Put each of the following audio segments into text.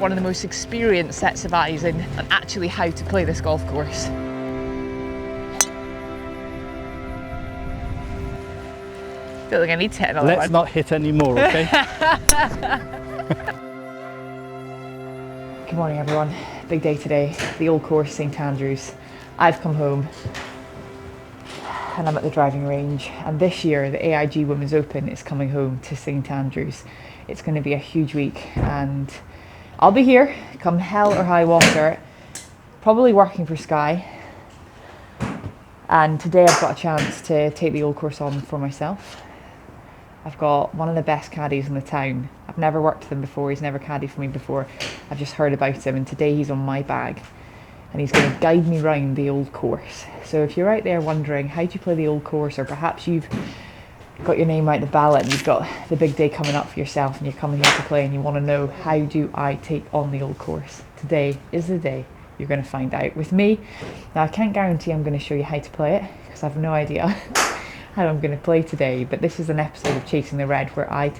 one of the most experienced sets of eyes in on actually how to play this golf course. I feel like I need to hit another one. Let's not hit any more, okay? Good morning, everyone. Big day today. The old course, St Andrews. I've come home and I'm at the driving range. And this year, the AIG Women's Open is coming home to St Andrews. It's going to be a huge week, and I'll be here, come hell or high water, probably working for Sky. And today I've got a chance to take the old course on for myself. I've got one of the best caddies in the town. I've never worked with him before, he's never caddied for me before. I've just heard about him, and today he's on my bag and he's going to guide me round the old course. So if you're out there wondering how do you play the old course, or perhaps you've got your name out the ballot and you've got the big day coming up for yourself and you're coming here to play and you want to know how do I take on the old course, today is the day you're going to find out with me. Now I can't guarantee I'm going to show you how to play it because I have no idea how I'm going to play today, but this is an episode of Chasing the Red where I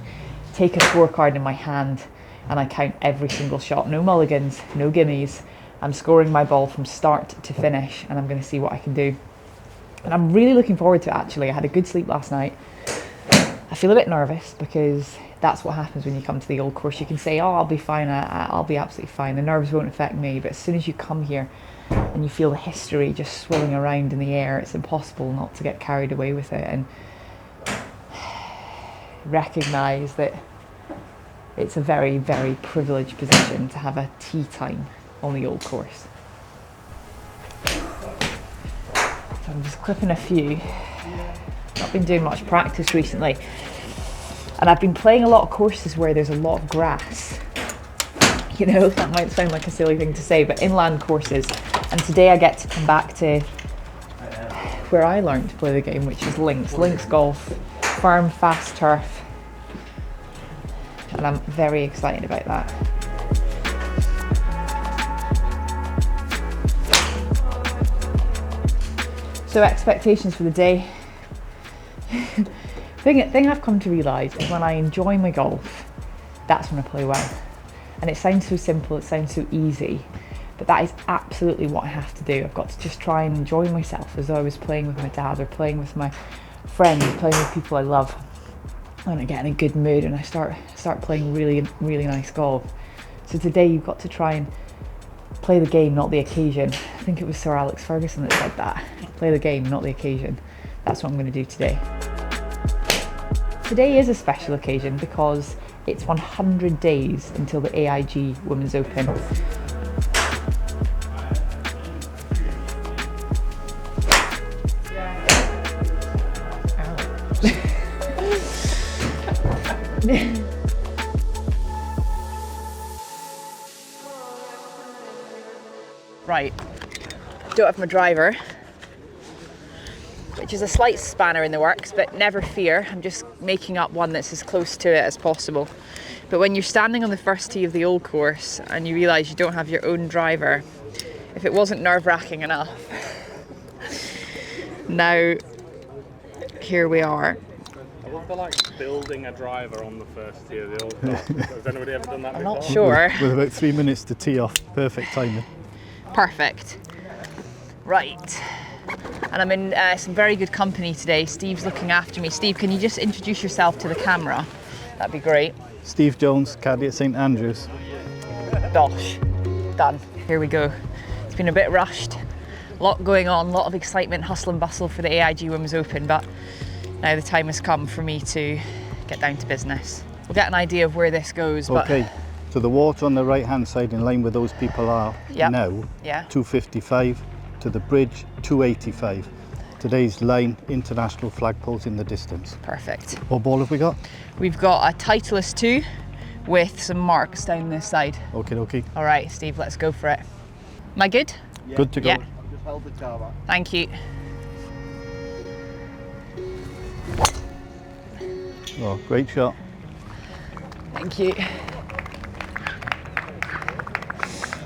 take a scorecard in my hand and I count every single shot. No mulligans, no gimmies. I'm scoring my ball from start to finish and I'm going to see what I can do. And I'm really looking forward to it, actually. I had a good sleep last night. I feel a bit nervous because that's what happens when you come to the old course. You can say, oh, I'll be fine, I'll be absolutely fine. The nerves won't affect me. But as soon as you come here and you feel the history just swirling around in the air, it's impossible not to get carried away with it and recognise that it's a very, very privileged position to have a tee time on the old course. So I'm just clipping a few. Not been doing much practice recently, and I've been playing a lot of courses where there's a lot of grass. You know, that might sound like a silly thing to say, but inland courses. And today I get to come back to where I learned to play the game, which is links golf, firm, fast turf, and I'm very excited about that. So expectations for the day. thing I've come to realise is when I enjoy my golf, that's when I play well. And it sounds so simple, it sounds so easy, but that is absolutely what I have to do. I've got to just try and enjoy myself as though I was playing with my dad or playing with my friends, playing with people I love. And I get in a good mood and I start playing really, really nice golf. So today you've got to try and play the game, not the occasion. I think it was Sir Alex Ferguson that said that. Play the game, not the occasion. That's what I'm going to do today. Today is a special occasion because it's 100 days until the AIG Women's Open. Right, don't have my driver, which is a slight spanner in the works, but never fear, I'm just making up one that's as close to it as possible. But when you're standing on the first tee of the old course and you realise you don't have your own driver, if it wasn't nerve-wracking enough, now here we are. I love the like building a driver on the first tee of the old course. Has anybody ever done that before? I'm not sure. With about 3 minutes to tee off, perfect timing. Perfect. Right. And I'm in some very good company today. Steve's looking after me. Steve, can you just introduce yourself to the camera? That'd be great. Steve Jones, caddy at St Andrews. Dosh. Done. Here we go. It's been a bit rushed. A lot going on, a lot of excitement, hustle and bustle for the AIG Women's Open, but now the time has come for me to get down to business. We'll get an idea of where this goes, but... Okay, so the water on the right hand side in line where those people are now, 255, to the bridge, 285. Today's line, international flagpoles in the distance. Perfect. What ball have we got? We've got a Titleist 2 with some marks down this side. Okay. All right, Steve, let's go for it. Am I good? Yeah. Good to go. Yeah. Just hold the car back. Thank you. Oh, great shot. Thank you.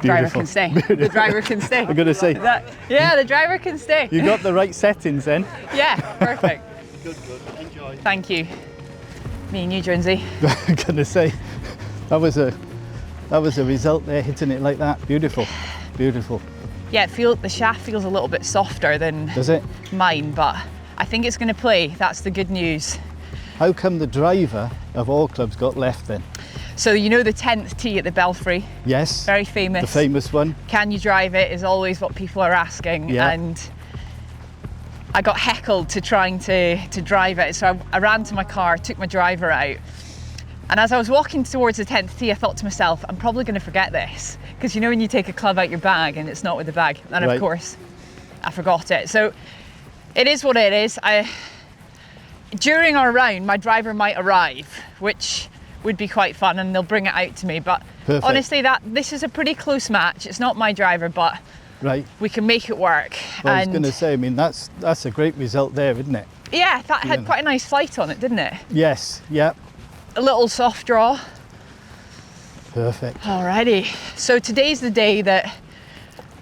Beautiful. Driver can stay. The driver can stay. I'm going to say. Yeah, the driver can stay. You got the right settings then. Yeah, perfect. Good. Enjoy. Thank you. Me and you, Jonesy. I'm going to say, that was a That was the result there, hitting it like that. Beautiful, beautiful. Yeah, the shaft feels a little bit softer than Does it? mine, but I think it's going to play. That's the good news. How come the driver of all clubs got left then? So you know the 10th tee at the Belfry? Yes. Very famous. The famous one. Can you drive it is always what people are asking. Yeah. And I got heckled to trying to drive it. So I ran to my car, took my driver out. And as I was walking towards the 10th tee, I thought to myself, I'm probably going to forget this. Because you know when you take a club out your bag and it's not with the bag. And Right. of course, I forgot it. So it is what it is. During our round, my driver might arrive, which would be quite fun, and they'll bring it out to me. But Perfect. honestly, this is a pretty close match. It's not my driver, but Right. we can make it work. Well, I was And going to say, I mean, that's a great result there, isn't it? yeah, that had Yeah. quite a nice flight on it, didn't it? Yes, yeah. A little soft draw. Perfect. Alrighty, so today's the day that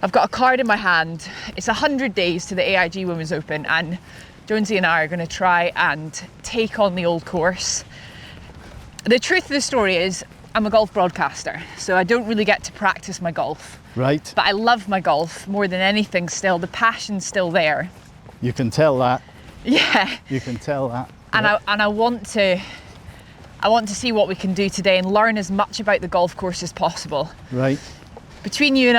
I've got a card in my hand. It's 100 days to the AIG Women's Open, and Jonesy and I are going to try and take on the old course. The truth of the story is I'm a golf broadcaster, so I don't really get to practice my golf. Right. But I love my golf more than anything still. The passion's still there. You can tell that. Yeah. You can tell that. And Yep. I want to see what we can do today and learn as much about the golf course as possible. Right. Between you and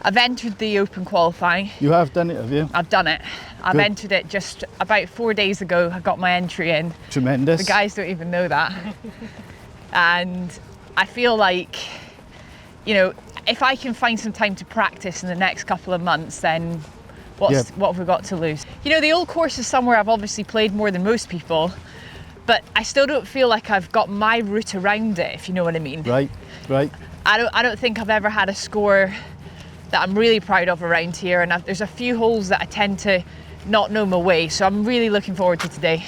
I've entered the Open qualifying. You have done it, have you? I've done it. I've Good. entered it just about 4 days ago. I got my entry in. Tremendous. The guys don't even know that. And I feel like, you know, if I can find some time to practice in the next couple of months, then what have we got to lose? You know, the old course is somewhere I've obviously played more than most people, but I still don't feel like I've got my route around it, if you know what I mean. Right, right. I don't think I've ever had a score that I'm really proud of around here, and there's a few holes that I tend to not know my way, so I'm really looking forward to today.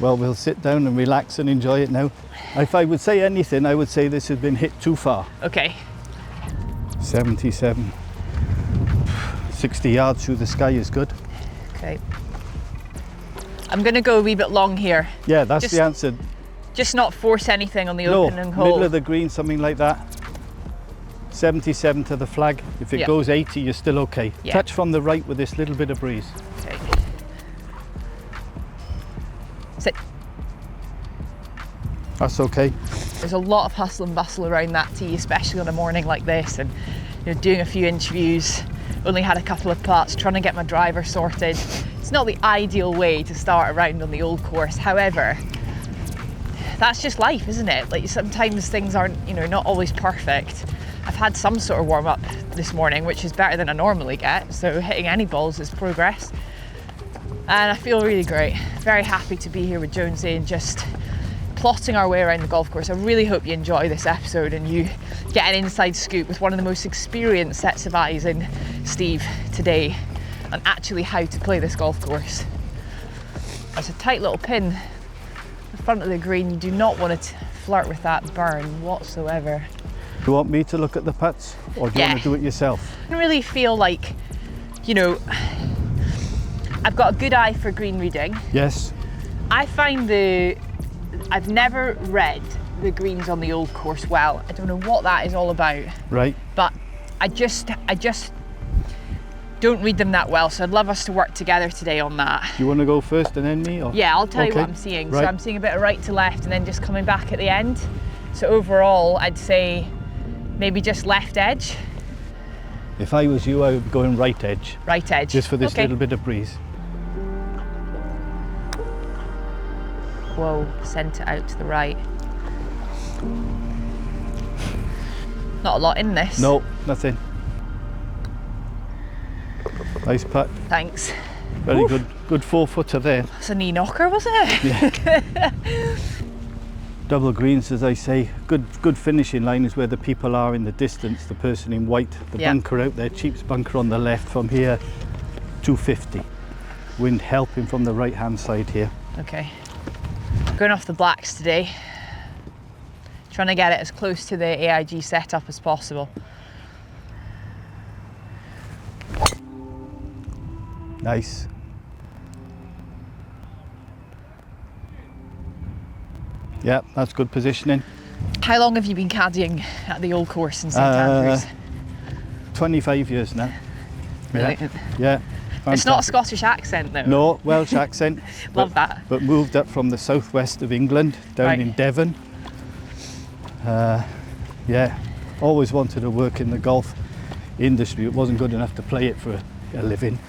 Well, we'll sit down and relax and enjoy it now. If I would say anything, I would say this has been hit too far. Okay. 77. 60 yards through the sky is good. Okay. I'm going to go a wee bit long here. Yeah, that's the answer. Just not force anything on the No, opening hole. middle of the green, something like that. 77 to the flag. If it goes 80, you're still okay. Yeah. Touch from the right with this little bit of breeze. Okay. Sit. That's okay. There's a lot of hustle and bustle around that tee, especially on a morning like this, and you know, doing a few interviews. Only had a couple of putts, trying to get my driver sorted. It's not the ideal way to start a round on the old course. However, that's just life, isn't it? Like sometimes things aren't, you know, not always perfect. I've had some sort of warm up this morning, which is better than I normally get. So hitting any balls is progress. And I feel really great. Very happy to be here with Jonesy and just plotting our way around the golf course. I really hope you enjoy this episode and you get an inside scoop with one of the most experienced sets of eyes in Steve today on actually how to play this golf course. It's a tight little pin in the front of the green. You do not want to flirt with that burn whatsoever. Do you want me to look at the putts, or do you want to do it yourself? I really feel like, you know, I've got a good eye for green reading. Yes. I find I've never read the greens on the old course well. I don't know what that is all about. Right. But I just don't read them that well, so I'd love us to work together today on that. Do you want to go first and then me? Or? Yeah, I'll tell you Okay. what I'm seeing. Right. So I'm seeing a bit of right to left and then just coming back at the end. So overall, I'd say maybe just left edge. If I was you, I would be going right edge. Right edge. Just for this Okay. little bit of breeze. Whoa, sent it out to the right. Not a lot in this. No, nothing. Nice putt. Thanks. Very Oof. good. Good 4-footer there. That's a knee knocker, wasn't it? Double greens, as I say. Good finishing line is where the people are in the distance. The person in white, the bunker out there, Cheap's bunker on the left. From here, 250. Wind helping from the right hand side here. Okay. Going off the blacks today. Trying to get it as close to the AIG setup as possible. Nice. Yeah, that's good positioning. How long have you been caddying at the old course in St Andrews? 25 years now. Brilliant. Yeah. It's not a Fantastic. Scottish accent though. No, Welsh accent. Love that. But moved up from the southwest of England, down Right. in Devon. Yeah, always wanted to work in the golf industry. It wasn't good enough to play it for a living.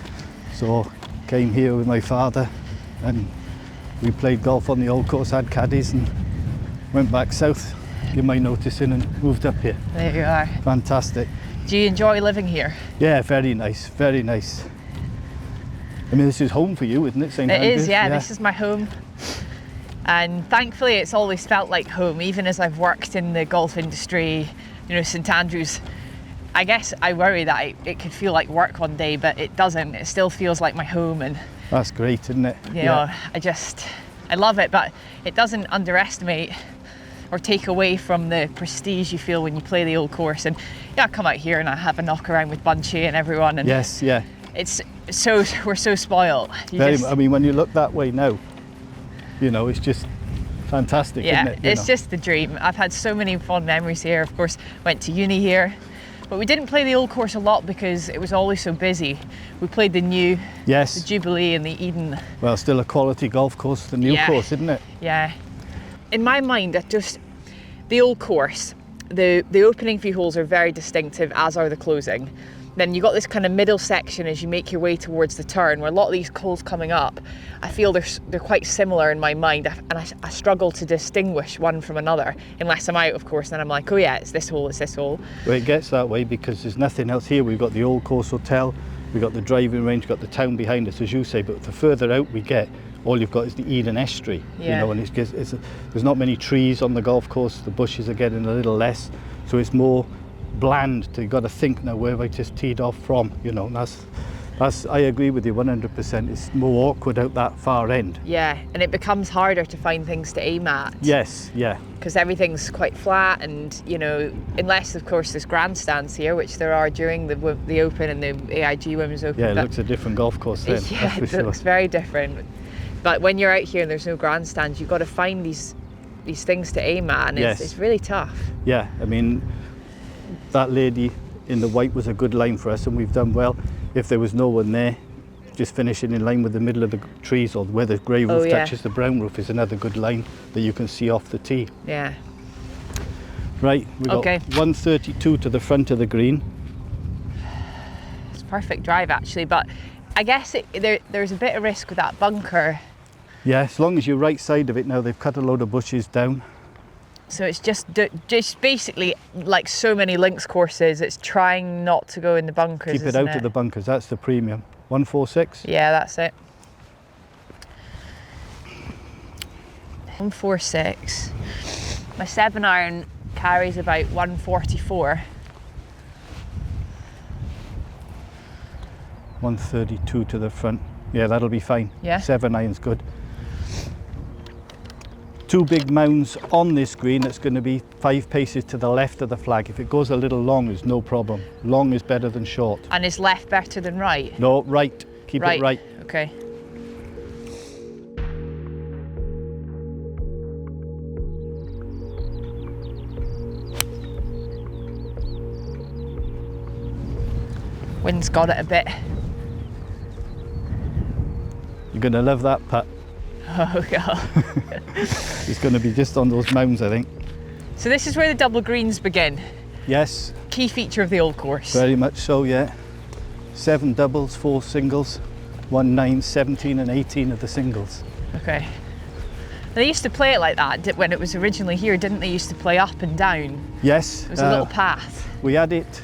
So came here with my father and we played golf on the old course, had caddies, and went back south, gave my notice in and moved up here. There you are. Fantastic. Do you enjoy living here? Yeah, very nice, very nice. I mean, this is home for you, isn't it, St. It Andrews? is, yeah. This is my home. And thankfully it's always felt like home, even as I've worked in the golf industry, you know, St Andrews. I guess I worry that it could feel like work one day, but it doesn't. It still feels like my home, and That's great, isn't it? you know, I love it, but it doesn't underestimate or take away from the prestige you feel when you play the old course. And yeah, I come out here and I have a knock around with Bunchy and everyone, and Yes, yeah. it's so, we're so spoiled. I mean, when you look that way now, you know, it's just fantastic, Yeah, isn't it? You it's know? just the dream. I've had so many fond memories here. Of course, went to uni here, but we didn't play the old course a lot because it was always so busy. We played the new, the Yes. Jubilee and the Eden. Well, still a quality golf course, the new Yeah. course, isn't it? Yeah. In my mind, the old course, the opening few holes are very distinctive, as are the closing. Then you got this kind of middle section as you make your way towards the turn, where a lot of these holes coming up, I feel they're quite similar in my mind, and I struggle to distinguish one from another, unless I'm out, of course, then I'm like, oh yeah, it's this hole, it's this hole. Well, it gets that way because there's nothing else here. We've got the old course hotel, we've got the driving range, got the town behind us, as you say, but the further out we get, all you've got is the Eden estuary, you Yeah. know, and there's not many trees on the golf course, the bushes are getting a little less, so it's more bland. You've got to think now, where have I just teed off from, you know, and that's I agree with you 100%. It's more awkward out that far end. Yeah, and it becomes harder to find things to aim at. Yes, yeah. Because everything's quite flat, and you know, unless of course there's grandstands here, which there are during the Open and the AIG Women's Open. Yeah, it but- looks a different golf course then, yeah, that's for it sure. looks very different. But when you're out here and there's no grandstands, you've got to find these things to aim at, and Yes. it's really tough. Yeah, I mean, that lady in the white was a good line for us, and we've done well. If there was no one there, just finishing in line with the middle of the trees, or where the grey roof yeah. touches the brown roof, is another good line that you can see off the tee. Yeah. Right, we've got Okay. 132 to the front of the green. It's a perfect drive actually, but I guess there's a bit of risk with that bunker. Yeah, as long as you're right side of it now, they've cut a load of bushes down. So it's just basically like so many links courses, it's trying not to go in the bunkers. Keep it isn't out of the bunkers, that's the premium. 146? Yeah, that's it. 146. My 7-iron carries about 144. 132 to the front. Yeah, that'll be fine. Yeah? 7-iron's good. Two big mounds on this green. That's going to be 5 paces to the left of the flag. If it goes a little long, there's no problem. Long is better than short. And is left better than right? No, right. Keep it right. Okay. Wind's got it a bit. You're going to love that putt. Oh god. It's going to be just on those mounds, I think. So this is where the double greens begin. Yes, Key feature of the old course. very much so, yeah. 7 doubles, 4 singles, 1 9, 17 and 18 of the singles. Okay. They used to play it like that when it was originally here, didn't they? Used to play up and down. Yes. It was a little path. We had it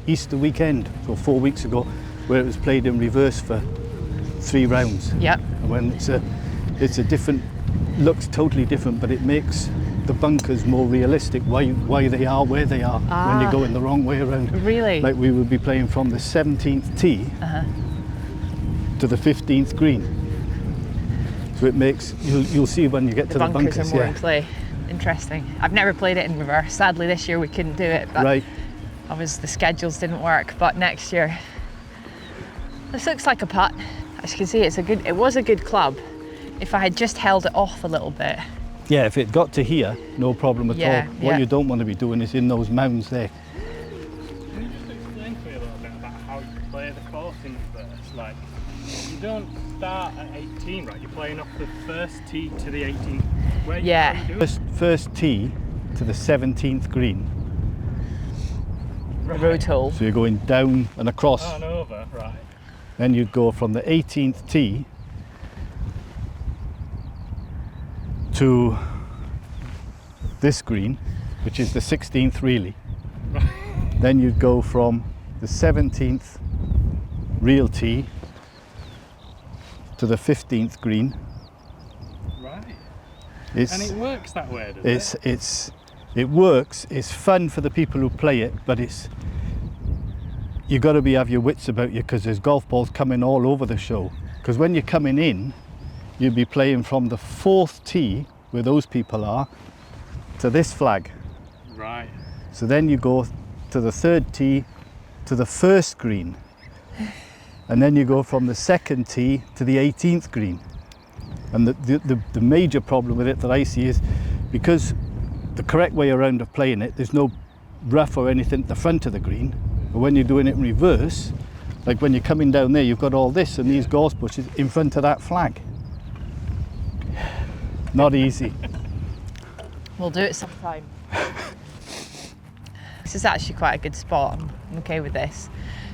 Easter weekend, so 4 weeks ago, where it was played in reverse for 3 rounds. Yep. And when it's a different, looks totally different, but it makes the bunkers more realistic, why they are where they are when you're going the wrong way around. Really? Like we would be playing from the 17th tee to the 15th green. So it makes, you'll see when you get to the bunkers. are more in play. Interesting. I've never played it in reverse. Sadly this year we couldn't do it, but Right. the schedules didn't work. But next year, this looks like a putt. As you can see, it was a good club. If I had just held it off a little bit, Yeah, if it got to here, no problem at Yeah, all. yeah. What you don't want to be doing is in those mounds there. Can you just explain to me a little bit about how you play the course in first? Like, you don't start at 18, right? You're playing off the first tee to the 18th. Where Yeah. you do it? First tee to the 17th green. The road hole. So you're going down and across. Oh, and over, right. Then you'd go from the 18th tee to this green, which is the 16th really. Then you'd go from the 17th real tee to the 15th green. Right. It's, And it works that way, does it? it works. It's fun for the people who play it, but you got to have your wits about you, because there's golf balls coming all over the show. Because when you're coming in, you'll be playing from the 4th tee, where those people are, to this flag. Right. So then you go to the 3rd tee to the 1st green, and then you go from the 2nd tee to the 18th green. And the major problem with it that I see is, because the correct way around of playing it, there's no rough or anything at the front of the green. But when you're doing it in reverse, like when you're coming down there, you've got all this and these gorse bushes in front of that flag. Not easy. We'll do it sometime. This is actually quite a good spot. I'm okay with this.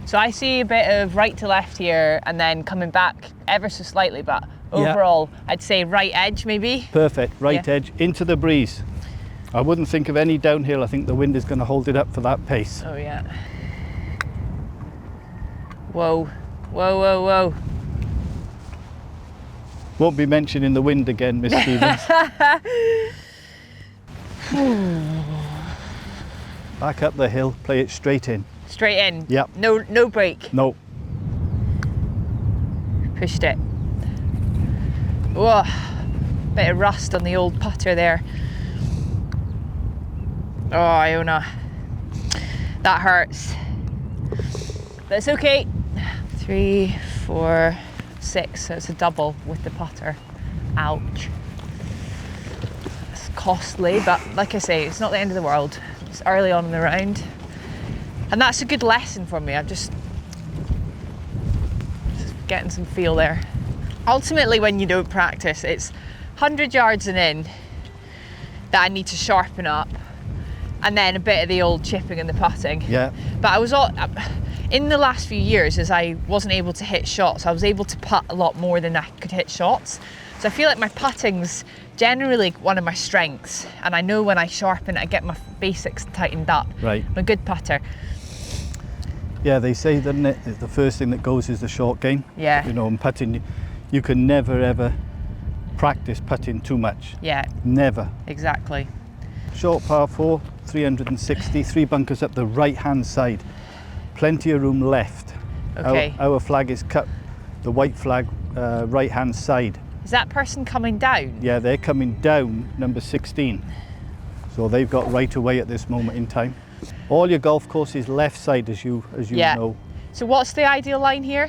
So I see a bit of right to left here and then coming back ever so slightly, but overall, I'd say right edge maybe. Perfect, right Yeah. edge into the breeze. I wouldn't think of any downhill. I think the wind is going to hold it up for that pace. Oh yeah. Whoa, whoa, whoa, whoa. Won't be mentioning the wind again, Miss Stevens. Back up the hill, play it straight in. Straight in. Yep. No break. No. Pushed it. Whoa. Bit of rust on the old putter there. Oh, Iona. That hurts. But it's okay. 3, 4, 6. So it's a double with the putter. Ouch. It's costly, but like I say, it's not the end of the world. It's early on in the round. And that's a good lesson for me. I'm just getting some feel there. Ultimately, when you don't practice, it's 100 yards and in that I need to sharpen up, and then a bit of the old chipping and the putting. Yeah. But I was all in the last few years, as I wasn't able to hit shots, I was able to putt a lot more than I could hit shots. So I feel like my putting's generally one of my strengths, and I know when I sharpen it, I get my basics tightened up. Right. I'm a good putter. Yeah, they say, doesn't it, the first thing that goes is the short game. Yeah. You know, and putting, you can never ever practice putting too much. Yeah, Never. exactly. Short par 4, 360, 3 bunkers up the right hand side. Plenty of room left. Okay. Our flag is cut, the white flag, right hand side. Is that person coming down? Yeah, they're coming down number 16. So they've got right away at this moment in time. All your golf course is left side, as you Yeah. know. So what's the ideal line here?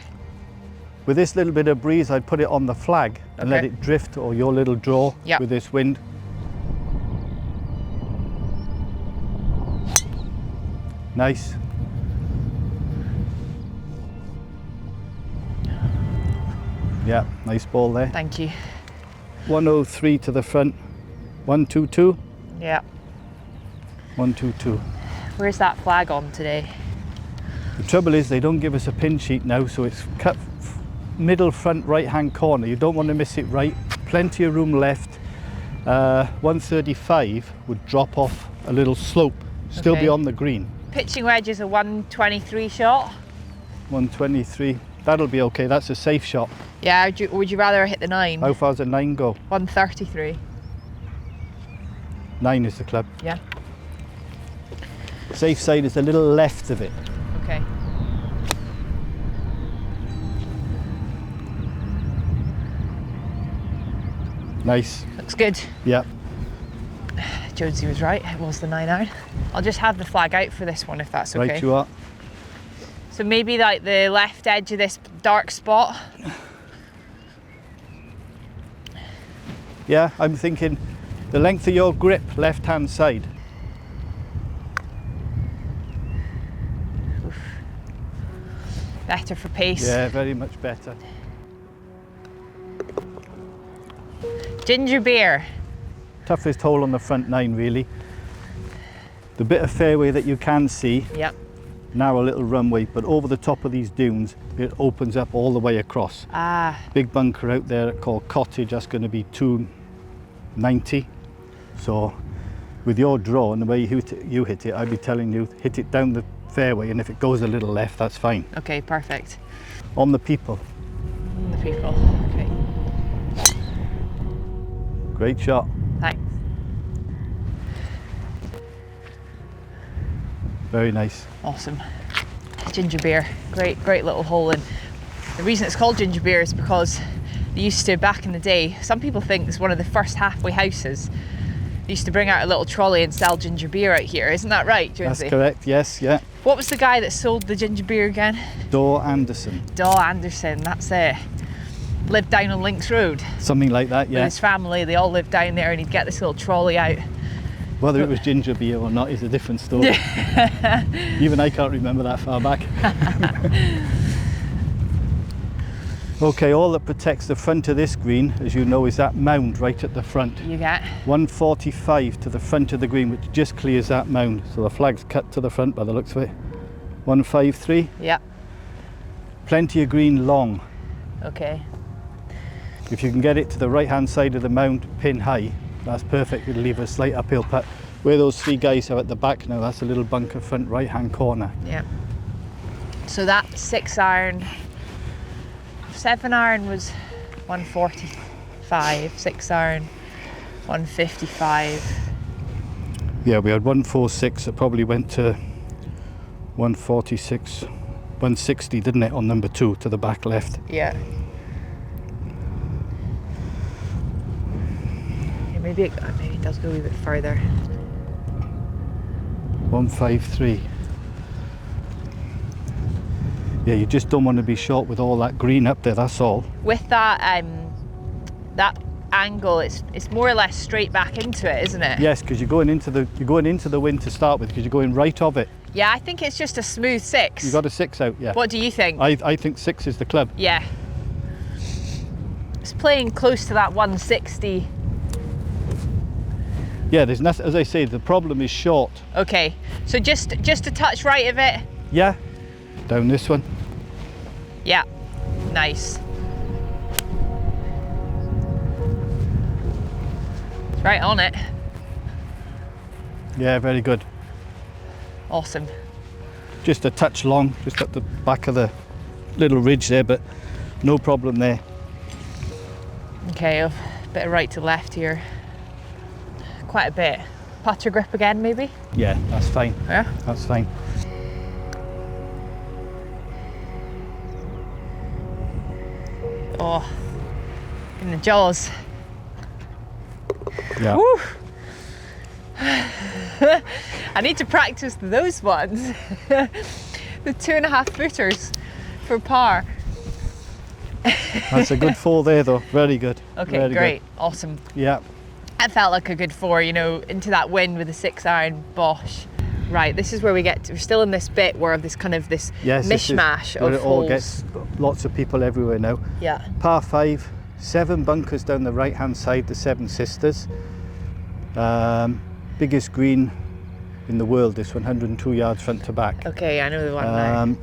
With this little bit of breeze, I'd put it on the flag and let Okay. it drift, or your little draw Yeah. with this wind. Nice. Yeah, nice ball there. Thank you. 103 to the front. 122. Yeah. 122. Where's that flag on today? The trouble is they don't give us a pin sheet now, so it's cut middle front right hand corner. You don't want to miss it right. Plenty of room left. 135 would drop off a little slope, still Okay. be on the green. Pitching wedge is a 123 shot. 123, that'll be okay. That's a safe shot. Yeah, would you rather hit the 9? How far's a 9 go? 133. 9 is the club. Yeah. Safe side is a little left of it. Okay. Nice. Looks good. Yeah. Jonesy was right. It was the 9 iron. I'll just have the flag out for this one if that's okay. Right you are. So maybe like the left edge of this dark spot. Yeah, I'm thinking The length of your grip, left hand side. Oof. Better for pace. Yeah, very much better. Ginger beer. Toughest hole on the front 9 really. The bit of fairway that you can see, Yep. narrow little runway, but over the top of these dunes it opens up all the way across. Ah, Big bunker out there called Cottage, that's going to be 290. So with your draw and the way you hit it, I'd be telling you hit it down the fairway, and if it goes a little left, that's fine. okay, perfect. On the people. The people. Okay. Great shot. Thanks. Very nice. Awesome. Ginger beer. Great little hole. And the reason it's called ginger beer is because they used to, back in the day, some people think it's one of the first halfway houses. They used to bring out a little trolley and sell ginger beer out here. Isn't that right, Jonesy? That's correct, yes, yeah. What was the guy that sold the ginger beer again? Daw Anderson. Daw Anderson, that's it. Lived down on Links Road Something like that, with yeah. his family. They all lived down there, and he'd get this little trolley out. Whether it was ginger beer or not is a different story. Even I can't remember that far back. Okay, all that protects the front of this green, as you know, is that mound right at the front. You get 145 to the front of the green, which just clears that mound. So the flag's cut to the front by the looks of it. 153. yeah. Plenty of green long. Okay. If you can get it to the right hand side of the mound, pin high, that's perfect. It'll leave a slight uphill putt. Where those 3 guys are at the back now, that's a little bunker front right hand corner. Yeah. So that 6 iron, 7 iron was 145, 6 iron 155. Yeah, we had 146 that probably went to 146, 160, didn't it, on number 2 to the back left. Yeah. Maybe it does go a wee bit further. 153. Yeah, you just don't want to be short with all that green up there, that's all. With that that angle, it's more or less straight back into it, isn't it? Yes, because you're going into the wind to start with, because you're going right of it. Yeah, I think it's just a smooth 6. You got a 6 out, yeah. What do you think? I think 6 is the club. Yeah. It's playing close to that 160. Yeah, there's nothing, as I say, the problem is short. Okay, so just a touch right of it. Yeah, down this one. Yeah, nice. It's right on it. Yeah, very good. Awesome. Just a touch long, just at the back of the little ridge there, but no problem there. Okay, a bit of right to left here. Quite a bit. Putter grip again, maybe? Yeah, that's fine. Yeah? That's fine. Oh, in the jaws. Yeah. Woo. I need to practice those ones. The 2.5 footers for par. That's a good 4 there though, very good. Okay, very great, good. awesome. Yeah. That felt like a good 4, you know, into that wind with a 6 iron, bosh. Right, this is where we get to, we're still in this bit where this kind of this Yes, this is mishmash where of it all holes. gets lots of people everywhere now. Yeah, Par 5, 7 bunkers down the right hand side, the Seven Sisters. Biggest green in the world, this 102 yards front to back. okay, I know the one now.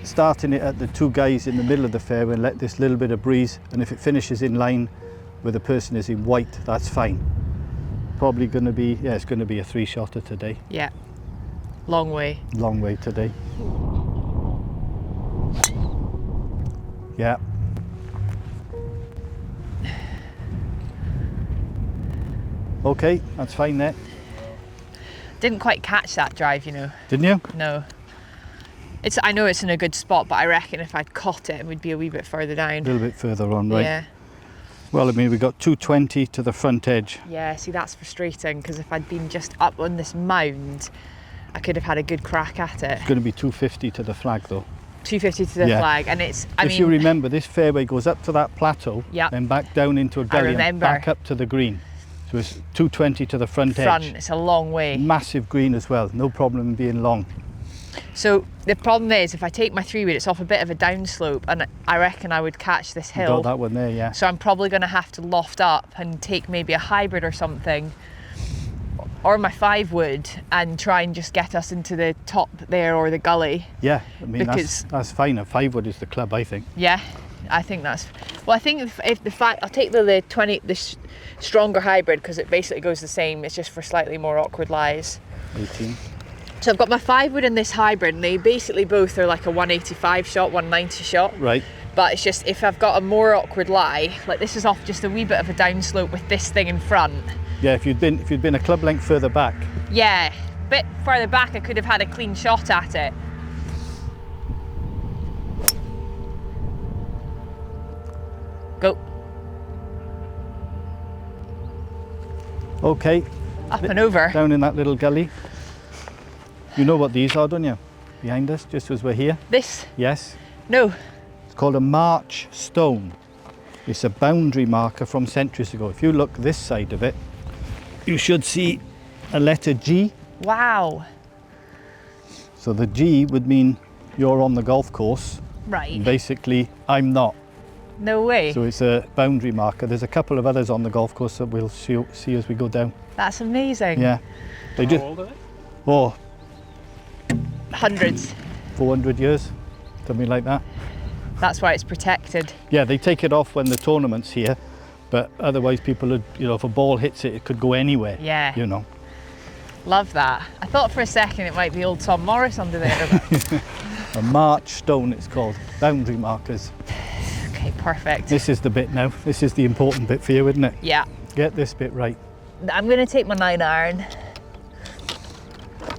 Starting it at the 2 guys in the middle of the fairway and let this little bit of breeze, and if it finishes in line where the person is in white, that's fine. Probably going to be, yeah, it's going to be a 3-shotter today. Yeah, long way. Long way today. Yeah. Okay, that's fine there. Didn't quite catch that drive, you know. Didn't you? No. I know it's in a good spot, but I reckon if I'd caught it, it would be a wee bit further down. A little bit further on, right? Yeah. Well, I mean, we got 220 to the front edge. Yeah, see, that's frustrating because if I'd been just up on this mound, I could have had a good crack at it. It's going to be 250 to the flag, though. 250 to the Yeah. flag, and it's, If you remember, this fairway goes up to that plateau, Yep. then back down into a gully and remember. back up to the green. So it's 220 to the front Front, edge. it's a long way. Massive green as well, no problem in being long. So the problem is, if I take my 3-wood, it's off a bit of a downslope, and I reckon I would catch this You hill. got that one there, yeah. So I'm probably going to have to loft up and take maybe a hybrid or something, or my 5-wood, and try and just get us into the top there or the gully. Yeah, I mean, Because- that's fine. A 5-wood is the club, I think. Yeah, I think that's. Well, I think if the fact I'll take the stronger hybrid, because it basically goes the same. It's just for slightly more awkward lies. 18. So I've got my 5-wood and this hybrid, and they basically both are like a 185 shot, 190 shot. Right. But it's just, if I've got a more awkward lie, like this is off just a wee bit of a downslope with this thing in front. Yeah, if you'd been a club length further back. Yeah, a bit further back I could have had a clean shot at it. Go. Okay, Up and over. down in that little gully. You know what these are, don't you? Behind us, just as we're here. This? Yes. No. It's called a march stone. It's a boundary marker from centuries ago. If you look this side of it, you should see a letter G. Wow. So the G would mean you're on the golf course. Right. Basically, I'm not. No way. So it's a boundary marker. There's a couple of others on the golf course that we'll see as we go down. That's amazing. Yeah. They How just, old are they? oh, Hundreds. 400 years, something like that. That's why it's protected. Yeah, they take it off when the tournament's here, but otherwise people would, you know, if a ball hits it, it could go anywhere. Yeah. You know. Love that. I thought for a second it might be old Tom Morris under there. But A march stone, it's called. Boundary markers. okay, perfect. This is the bit now. This is the important bit for you, isn't it? Yeah. Get this bit right. I'm going to take my 9-iron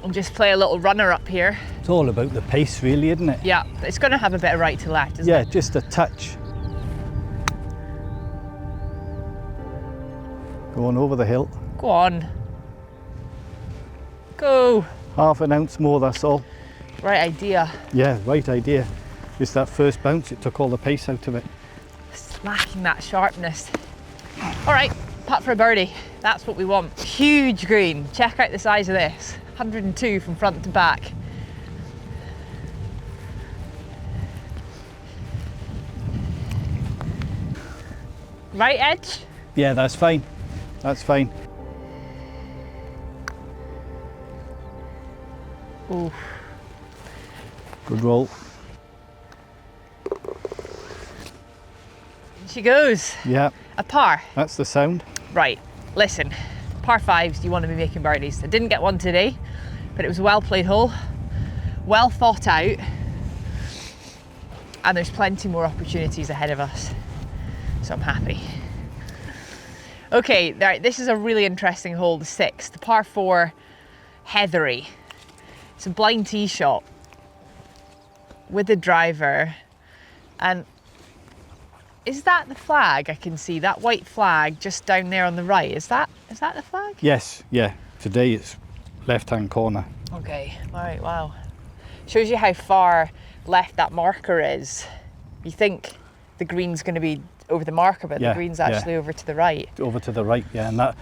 and just play a little runner up here. It's all about the pace, really, isn't it? Yeah, it's going to have a bit of right to left, isn't Yeah, it? just a touch. Going over the hill. Go on. Go. Half an ounce more, that's all. Right idea. Yeah, right idea. Just that first bounce, it took all the pace out of it. Smacking that sharpness. All right, putt for a birdie. That's what we want. Huge green. Check out the size of this. 102 from front to back. Right edge? Yeah, that's fine. That's fine. Ooh. Good roll. She goes. Yeah, A par. that's the sound. Right, listen, par 5s, you want to be making birdies. I didn't get one today, but it was a well played hole, well thought out, and there's plenty more opportunities ahead of us, so I'm happy. Okay, right, this is a really interesting hole, the 6th, the par 4 heathery. It's a blind tee shot with the driver, and is that the flag I can see? That white flag just down there on the right. Is that the flag? Yes, yeah. Today it's left-hand corner. Okay, all right, wow. Shows you how far left that marker is. You think the green's going to be over the marker, but Yeah, the green's yeah. actually over to the right. Over to the right, yeah, and that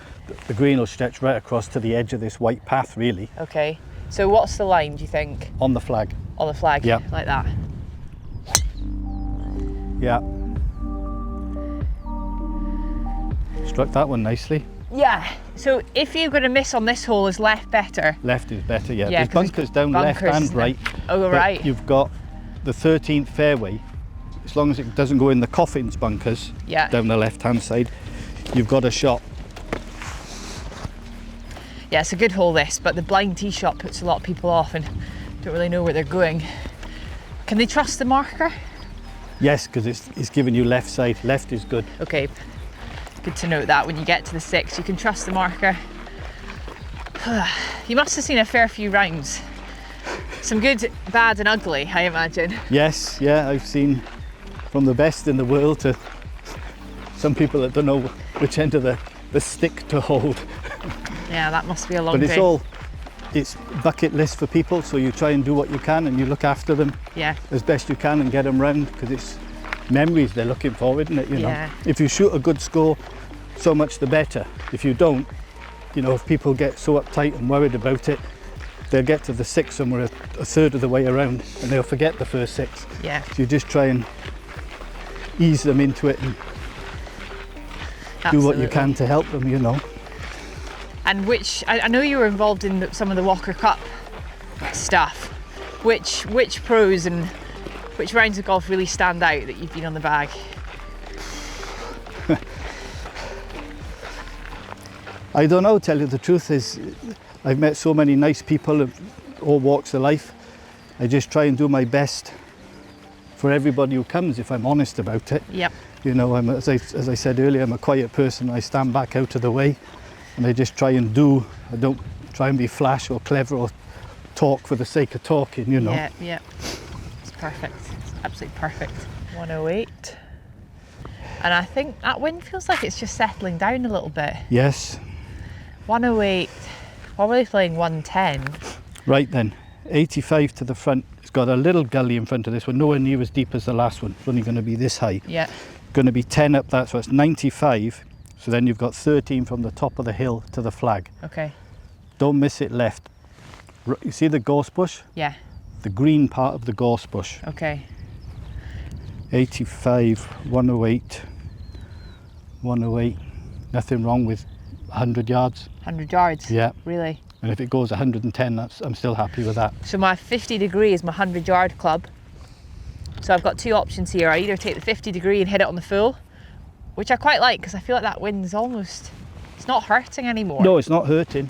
the green will stretch right across to the edge of this white path, really, Okay, so what's the line, do you think, on the flag. on the flag? Yeah. Like that. Yeah. Struck that one nicely. Yeah, so if you're going to miss on this hole, is left better? Left is better, yeah. Yeah, There's 'cause bunkers down bunkers, left and isn't there? right. Oh, but right. You've got the 13th fairway. As long as it doesn't go in the coffins bunkers Yeah. down the left-hand side, you've got a shot. Yeah, it's a good hole this, but the blind tee shot puts a lot of people off and don't really know where they're going. Can they trust the marker? Yes, because it's giving you left side. Left is good. Okay, good to note that when you get to the 6, you can trust the marker. You must have seen a fair few rounds. Some good, bad and ugly, I imagine. Yes, yeah, I've seen from the best in the world to some people that don't know which end of the stick to hold. Yeah, that must be a long But day. it's bucket list for people, so you try and do what you can and you look after them Yeah, as best you can and get them round, because it's memories they're looking for, isn't it? You know, Yeah. if you shoot a good score, so much the better. If you don't, you know, if people get so uptight and worried about it, they'll get to the 6 somewhere a third of the way around and they'll forget the first 6. Yeah. So you just try and ease them into it and do what you can to help them, you know. And I know you were involved in some of the Walker Cup stuff. Which pros and which rounds of golf really stand out that you've been on the bag? I don't know, tell you the truth is, I've met so many nice people of all walks of life. I just try and do my best for everybody who comes, if I'm honest about it. Yep. You know, as I said earlier, I'm a quiet person. I stand back out of the way and I just try and do. I don't try and be flash or clever or talk for the sake of talking, you know. Yeah. It's perfect. It's absolutely perfect. 108. And I think that wind feels like it's just settling down a little bit. Yes. 108, probably playing 110. Right then, 85 to the front. It's got a little gully in front of this one, nowhere near as deep as the last one. It's only going to be this high. Yeah. Going to be 10 up that, so it's 95. So then you've got 13 from the top of the hill to the flag. Okay. Don't miss it left. You see the gorse bush? Yeah. The green part of the gorse bush. Okay. 85, 108, 108. Nothing wrong with 100 yards. 100 yards? Yeah. Really? And if it goes 110, I'm still happy with that. So my 50 degree is my 100 yard club. So I've got 2 options here. I either take the 50 degree and hit it on the full, which I quite like because I feel like that wind's almost, it's not hurting anymore. No, it's not hurting.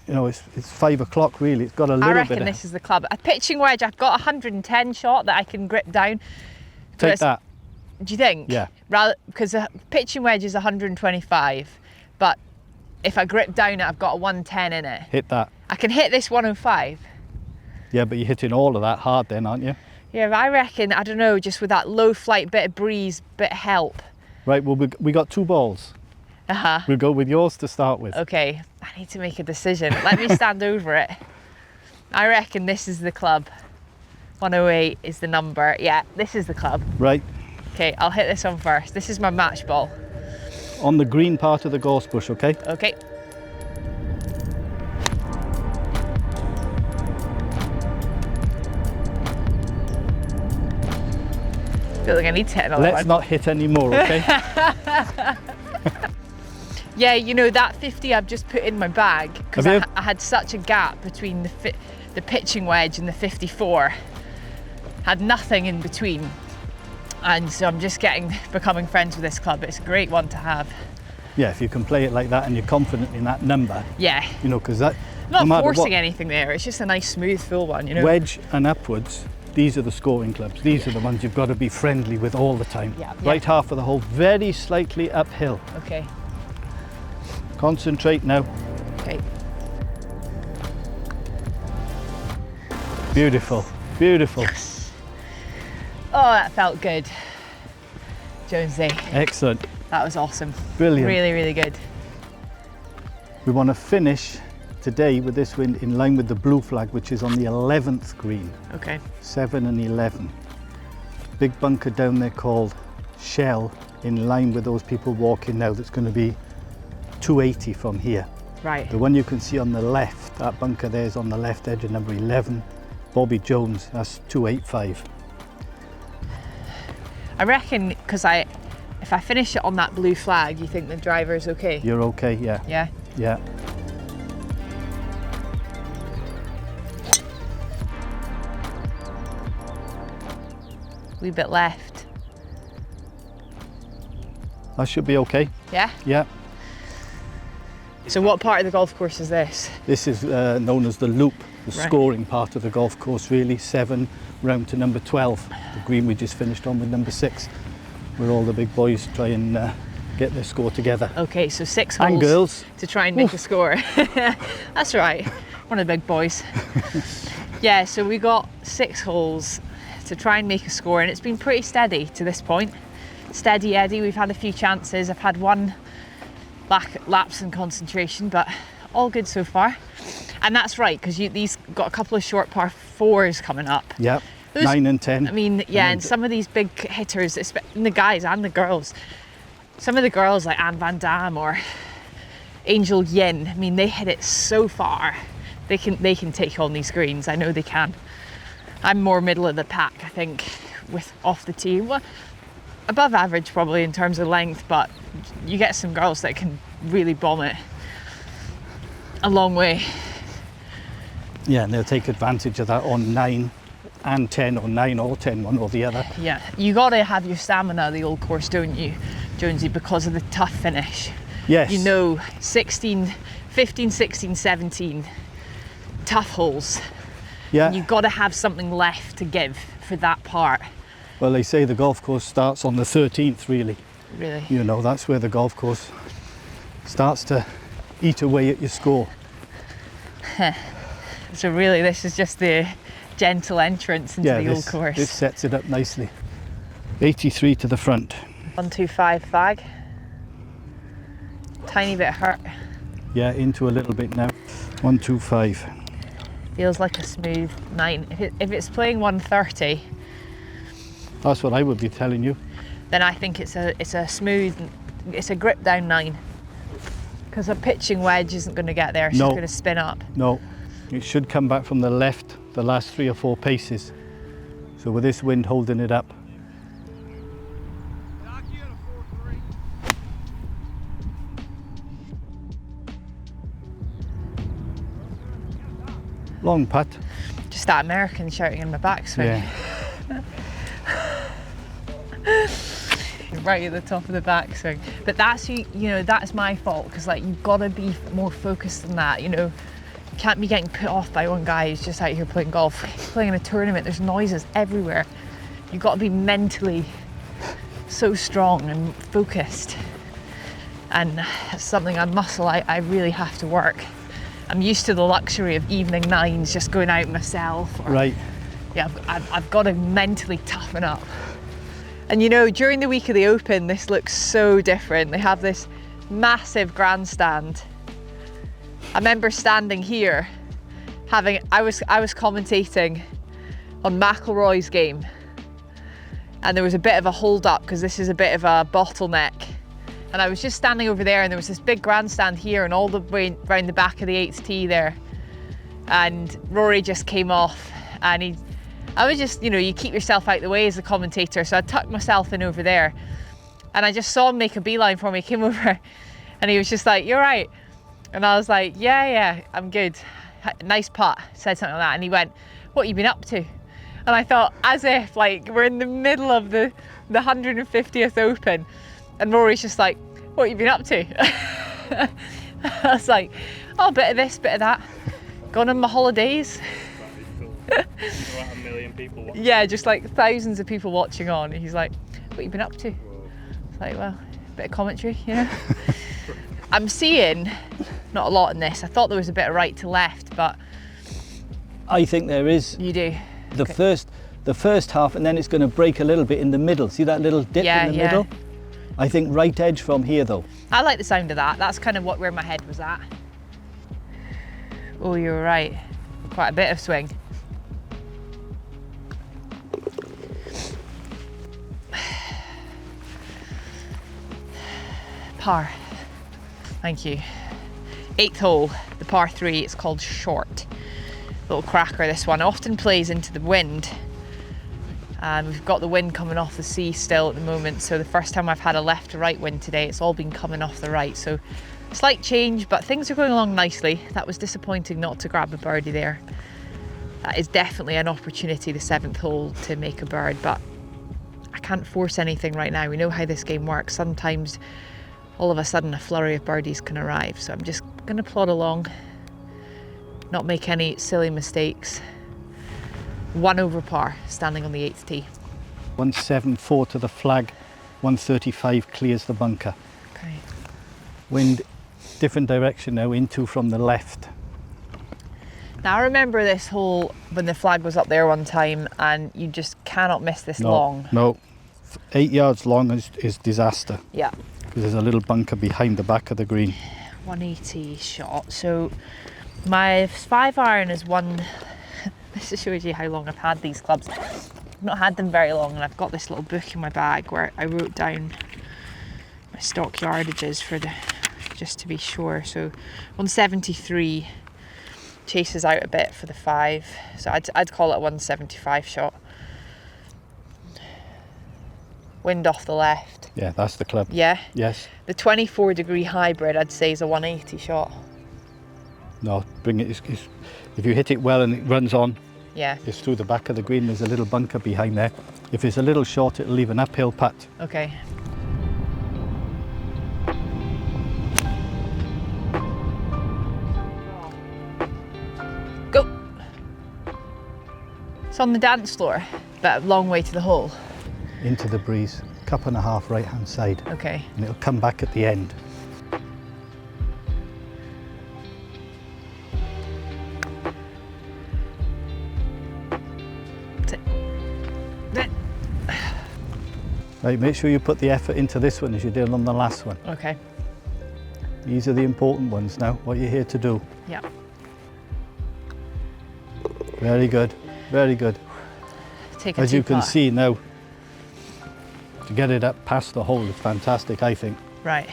You know, it's 5 o'clock really. It's got a little bit. I reckon this is the club. A pitching wedge, I've got a 110 shot that I can grip down. Take that. Do you think? Yeah. Rather, because the pitching wedge is 125, but if I grip down it, I've got a 110 in it. Hit that. I can hit this 105. Yeah, but you're hitting all of that hard then, aren't you? Yeah, but I reckon, I don't know, just with that low flight, bit of breeze, bit of help. Right, well, we got 2 balls. Uh-huh. We'll go with yours to start with. Okay, I need to make a decision. Let me stand over it. I reckon this is the club. 108 is the number. Yeah, this is the club. Right. Okay, I'll hit this one first. This is my match ball. On the green part of the gorse bush, okay? Okay. I feel like I need to hit another one. Let's not hit any more, okay? Yeah, you know, that 50 I've just put in my bag because Have you? I had such a gap between the pitching wedge and the 54. Had nothing in between. And so I'm just becoming friends with this club. It's a great one to have. Yeah, if you can play it like that and you're confident in that number, Yeah. you know, because that, Not no matter forcing what, anything there. It's just a nice smooth full one, you know. wedge and upwards, these are the scoring clubs. These are the ones you've got to be friendly with all the time. Yeah, Right half of the hole, very slightly uphill. Okay. Concentrate now. Okay. Beautiful, beautiful. Oh, that felt good. Jonesy, Excellent, that was awesome. brilliant. Really, really good. We want to finish today with this wind in line with the blue flag, which is on the 11th green, Okay. 7 and 11. Big bunker down there called Shell, in line with those people walking now. That's going to be 280 from here. Right. The one you can see on the left, that bunker there is on the left edge of number 11. Bobby Jones, that's 285. I reckon because if I finish it on that blue flag, you think the driver's okay? You're okay, yeah. Yeah. Yeah. Wee bit left. That should be okay. Yeah. Yeah. So what part of the golf course is this? This is known as the loop, the Right. scoring part of the golf course really. 7 round to number 12. The green we just finished on with number 6, where all the big boys try and get their score together. Okay, so 6 holes And girls. to try and make a score. That's right, one of the big boys. Yeah, so we got 6 holes to try and make a score, and it's been pretty steady to this point. Steady Eddie, we've had a few chances. I've had one lapse in concentration, but all good so far. And that's right, because these got a couple of short par 4s coming up. Yep. Those- 9 and 10. I mean, yeah, and some of these big hitters, and the guys and the girls, Some of the girls like Anne Van Dam or Angel Yin, I mean, they hit it so far. They can take on these greens. I know they can. I'm more middle of the pack, I think, with off the tee. Well, above average probably in terms of length, but you get some girls that can really bomb it a long way. Yeah, and they'll take advantage of that on 9 and 10, or 9 or 10, one or the other. Yeah, you got to have your stamina, the old course, don't you, Jonesy, because of the tough finish. Yes. You know, 15, 16, 17, tough holes. Yeah. You've got to have something left to give for that part. Well, they say the golf course starts on the 13th, really. Really? You know, that's where the golf course starts to eat away at your score. So really, this is just the gentle entrance into the old course. This sets it up nicely. 83 to the front. 125 flag. Tiny bit hurt. Yeah, into a little bit now. 125. Feels like a smooth 9. If it's playing 130, That's what I would be telling you. then I think it's a smooth, it's a grip down 9. Because a pitching wedge isn't going to get there. It's just going to spin up. No, it should come back from the left the last 3 or 4 paces. So with this wind holding it up. Long putt. Just that American shouting in my backswing. Yeah. Right at the top of the backswing. But that's, you know, that's my fault, because like you've got to be more focused than that, you know. You can't be getting put off by one guy who's just out here playing golf. Playing in a tournament, there's noises everywhere. You've got to be mentally so strong and focused. And that's something I really have to work. I'm used to the luxury of evening 9s, just going out myself. Or, Right. yeah, I've got to mentally toughen up. And you know, during the week of the Open, this looks so different. They have this massive grandstand. I remember standing here, I was commentating on McIlroy's game, and there was a bit of a hold up because this is a bit of a bottleneck. And I was just standing over there, and there was this big grandstand here and all the way around the back of the 8th tee there. And Rory just came off, and I was just, you know, you keep yourself out the way as a commentator. So I tucked myself in over there, and I just saw him make a beeline for me. He came over and he was just like, "You're right." And I was like, yeah, I'm good. Nice putt, said something like that. And he went, "What have you been up to?" And I thought, as if like we're in the middle of the 150th Open. And Rory's just like, "What have you been up to?" I was like, "Oh, a bit of this, bit of that. Gone on my holidays." That'd be cool. About 1 million people watching. Yeah, just like thousands of people watching on. And he's like, "What have you been up to?" It's like, well, a bit of commentary, you know. I'm seeing not a lot in this. I thought there was a bit of right to left, but I think there is. you do. The first half, and then it's going to break a little bit in the middle. See that little dip in the middle? I think right edge from here though. I like the sound of that. That's kind of where my head was at. Oh, you're right. Quite a bit of swing. Par. Thank you. 8th hole, the par 3. It's called short. Little cracker, this one. Often plays into the wind. And we've got the wind coming off the sea still at the moment. So the first time I've had a left to right wind today, it's all been coming off the right. So slight change, but things are going along nicely. That was disappointing not to grab a birdie there. That is definitely an opportunity, the 7th hole, to make a bird, but I can't force anything right now. We know how this game works. Sometimes all of a sudden a flurry of birdies can arrive. So I'm just going to plod along, not make any silly mistakes. 1 over par, standing on the 8th tee. 174 to the flag, 135 clears the bunker. Okay. Wind, different direction now, into from the left. Now I remember this hole when the flag was up there one time, and you just cannot miss this long. No, 8 yards long is disaster. Yeah. Because there's a little bunker behind the back of the green. 180 shot. So my 5-iron is one. This just shows you how long I've had these clubs. I've not had them very long, and I've got this little book in my bag where I wrote down my stock yardages for just to be sure. So 173 chases out a bit for the 5, so I'd call it a 175 shot. Wind off the left. Yeah, that's the club. Yeah? Yes. The 24-degree hybrid, I'd say, is a 180 shot. No, bring it. If you hit it well and it runs on, Yeah. it's through the back of the green. There's a little bunker behind there. If it's a little short, it'll leave an uphill putt. Okay. Go. It's on the dance floor, but a long way to the hole. Into the breeze, 1.5 right hand side, Okay. and it'll come back at the end. Right, make sure you put the effort into this one as you did on the last one. Okay. These are the important ones now, what you're here to do. Yeah. Very good, very good. Take a As you can two-putt. see now, to get it up past the hole is fantastic, I think. Right.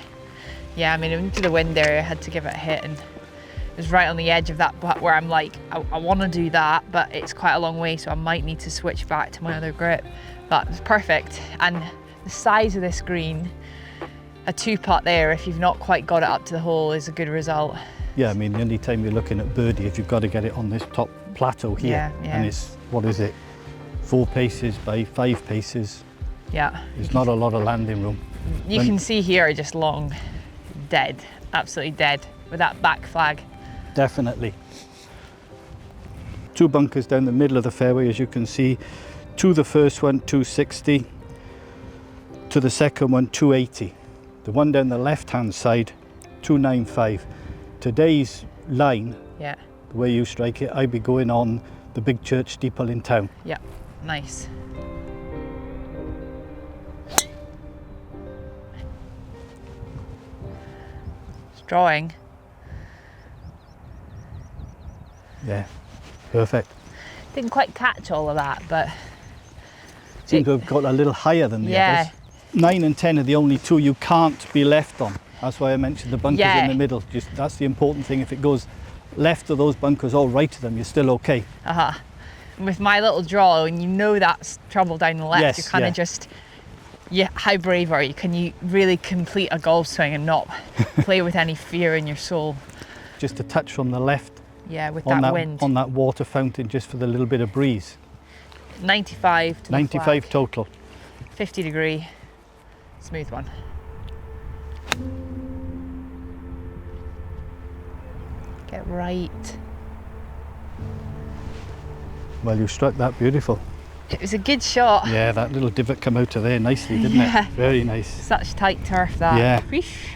Yeah, I mean, into the wind area, I had to give it a hit, and it was right on the edge of that putt where I'm like, I want to do that, but it's quite a long way, so I might need to switch back to my other grip. But it's perfect. And the size of this green, a 2-putt there, if you've not quite got it up to the hole, is a good result. Yeah, I mean, the only time you're looking at birdie is you've got to get it on this top plateau here. Yeah, yeah. And it's, what is it, 4 paces by 5 paces. Yeah. There's not a lot of landing room. You can see here, just long, dead, absolutely dead, with that back flag. Definitely. 2 bunkers down the middle of the fairway, as you can see. To the first one, 260. To the second one, 280. The one down the left-hand side, 295. Today's line, Yeah, the way you strike it, I'd be going on the big church steeple in town. yeah, nice. It's drawing. Yeah, perfect. Didn't quite catch all of that, but Seem to have got a little higher than the Yeah. others. 9 and 10 are the only 2 you can't be left on. That's why I mentioned the bunkers Yeah. in the middle. Just that's the important thing. If it goes left of those bunkers or right of them, you're still okay. And with my little draw, and you know that's trouble down the left, Yes, you're kind yeah. of just, yeah, how brave are you? Can you really complete a golf swing and not play with any fear in your soul? Just a touch from the left Yeah, with on that that wind. on that water fountain, just for the little bit of breeze. 95 to 95 the flag. total. 50 degree, smooth one. Get right. Well, you struck that beautiful. It was a good shot. Yeah, that little divot come out of there nicely, didn't Yeah. it? Very nice. Such tight turf that. Yeah. Wheesh.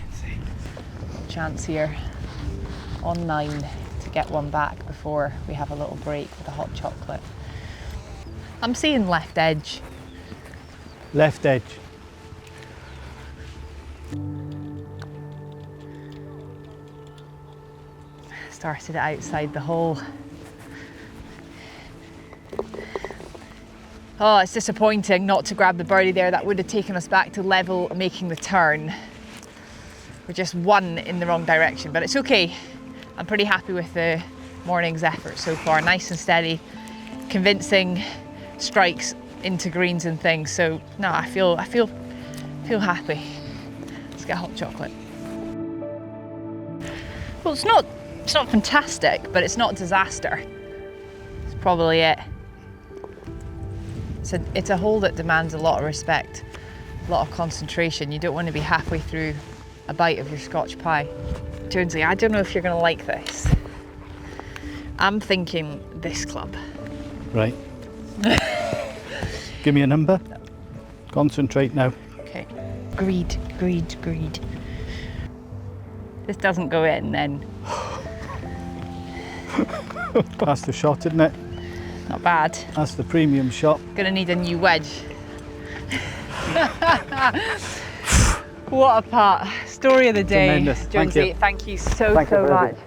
Chance here on 9 to get one back before we have a little break with a hot chocolate. I'm seeing left edge. Left edge. Started it outside the hole. Oh, it's disappointing not to grab the birdie there. That would have taken us back to level making the turn. We're just 1 in the wrong direction, but it's okay. I'm pretty happy with the morning's effort so far. Nice and steady, convincing strikes into greens and things. So no, I feel happy. Let's get hot chocolate. Well, it's not fantastic, but it's not disaster. It's probably it. It's a hole that demands a lot of respect, a lot of concentration. You don't want to be halfway through a bite of your Scotch pie. Jonesy, I don't know if you're going to like this. I'm thinking this club. Right. Give me a number. Concentrate now. Okay. Greed, greed, greed. This doesn't go in, then That's the shot, isn't it? not bad. That's the premium shot. Gonna need a new wedge. What a putt. Story of the day. Tremendous. Thank Jonesy, you. thank you so Thank you, much. Bridget.